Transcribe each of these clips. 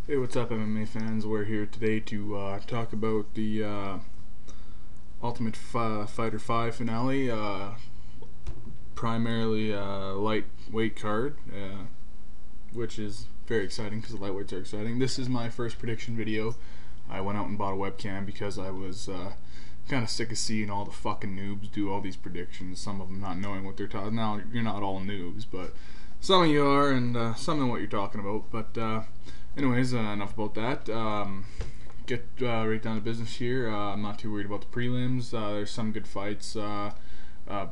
Hey, what's up, MMA fans? We're here today to talk about the Ultimate Fighter 5 finale, primarily lightweight card, which is very exciting because the lightweights are exciting. This is my first prediction video. I went out and bought a webcam because I was kind of sick of seeing all the fucking noobs do all these predictions, some of them not knowing what they're talking. Now, you're not all noobs, but some of you are, and some know what you're talking about, but anyways, enough about that. Get right down to business here. I'm not too worried about the prelims. There's some good fights.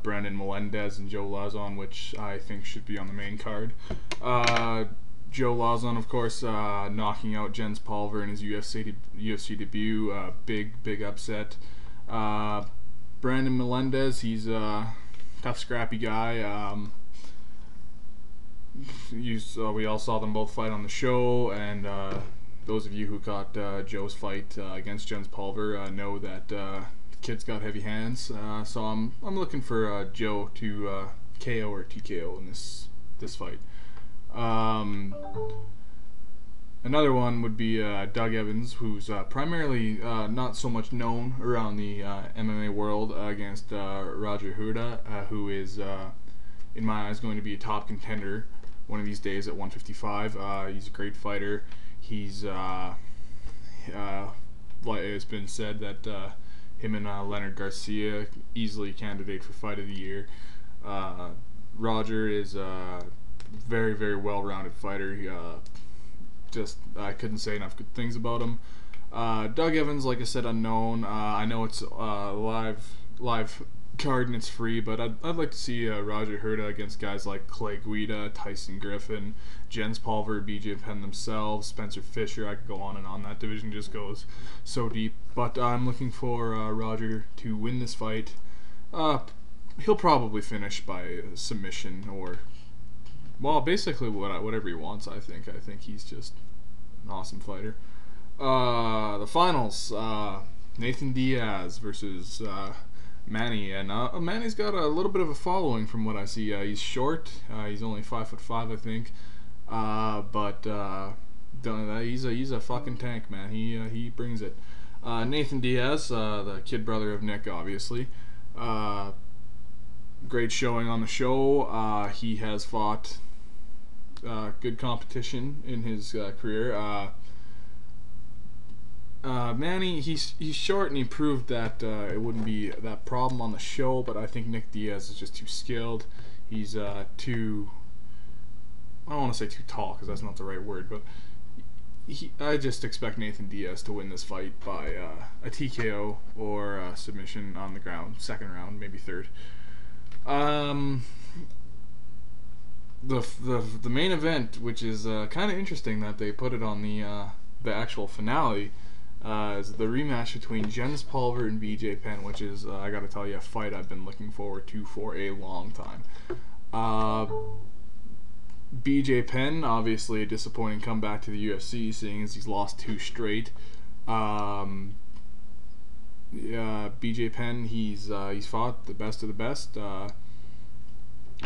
Brandon Melendez and Joe Lauzon, which I think should be on the main card. Joe Lauzon, of course, knocking out Jens Pulver in his UFC debut. Big upset. Brandon Melendez, he's a tough, scrappy guy. We all saw them both fight on the show, and those of you who caught Joe's fight against Jens Pulver know that the kid's got heavy hands. So I'm looking for Joe to KO or TKO in this fight. Another one would be Doug Evans, who's primarily not so much known around the MMA world, against Roger Huerta, who is, in my eyes, going to be a top contender one of these days at 155. He's a great fighter. He's like it's been said that him and Leonard Garcia easily candidate for fight of the year. Roger is a very well-rounded fighter. He, I couldn't say enough good things about him. Doug Evans, like I said, unknown. I know it's live card and it's free, but I'd like to see Roger Huerta against guys like Clay Guida, Tyson Griffin, Jens Pulver, BJ Penn themselves, Spencer Fisher. I could go on and on. That division just goes so deep. But I'm looking for Roger to win this fight. He'll probably finish by submission or, well, basically whatever he wants. I think he's just an awesome fighter. The finals: Nathan Diaz versus Manny, and Manny's got a little bit of a following from what I see. He's short. He's only 5'5", I think. But he's a fucking tank, man. He brings it. Nathan Diaz, the kid brother of Nick, obviously. Great showing on the show. He has fought good competition in his career. Manny, he's short, and he proved that it wouldn't be that problem on the show, but I think Nick Diaz is just too skilled. He's too, I don't want to say too tall, because that's not the right word, but I just expect Nathan Diaz to win this fight by a TKO or a submission on the ground, second round, maybe third. The main event, which is kind of interesting that they put it on the actual finale, is the rematch between Jens Pulver and BJ Penn, which is, I gotta tell you, a fight I've been looking forward to for a long time. BJ Penn, obviously a disappointing comeback to the UFC, seeing as he's lost 2 straight. BJ Penn, he's fought the best of the best.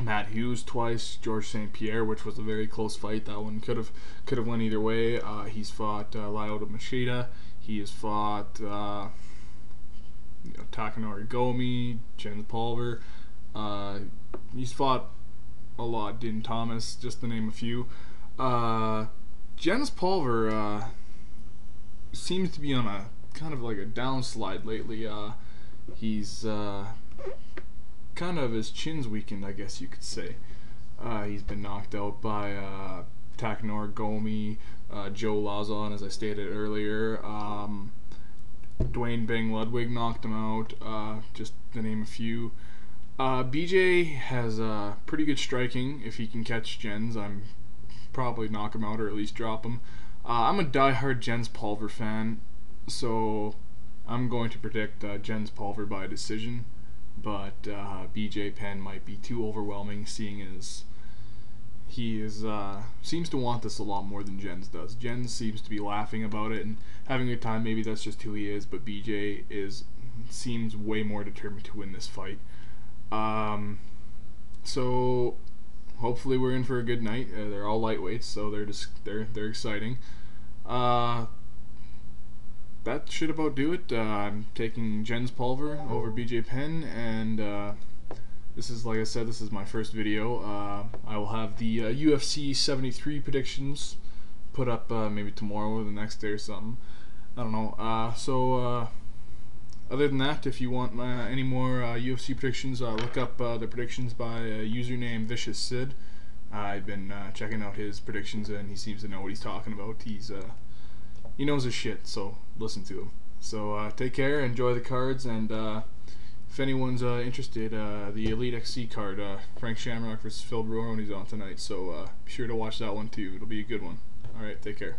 Matt Hughes twice, George St. Pierre, which was a very close fight. That one could have went either way. He's fought Lyoto Machida. He has fought Takanori Gomi, Jens Pulver. He's fought a lot. Din Thomas, just to name a few. Jens Pulver seems to be on a kind of like a downslide lately. He's kind of, his chin's weakened, I guess you could say. He's been knocked out by Takanori Gomi, Joe Lauzon, as I stated earlier. Dwayne Bang Ludwig knocked him out, just to name a few. BJ has pretty good striking. If he can catch Jens, I'm probably knock him out or at least drop him. I'm a diehard Jens Pulver fan, so I'm going to predict Jens Pulver by decision. But BJ Penn might be too overwhelming, seeing as he seems to want this a lot more than Jens does. Jens seems to be laughing about it and having a good time. Maybe that's just who he is, but BJ seems way more determined to win this fight. So hopefully we're in for a good night. They're all lightweights, so they're exciting. Uh, that should about do it. I'm taking Jens Pulver over BJ Penn, and this is, like I said, this is my first video. I will have the UFC 73 predictions put up maybe tomorrow or the next day or something. I don't know. Other than that, if you want any more UFC predictions, look up the predictions by username Vicious Sid. I've been checking out his predictions, and he seems to know what he's talking about. He knows his shit, so listen to him. So take care, enjoy the cards, and if anyone's interested, the Elite XC card, Frank Shamrock versus Phil Baroni's on tonight, so be sure to watch that one too. It'll be a good one. Alright, take care.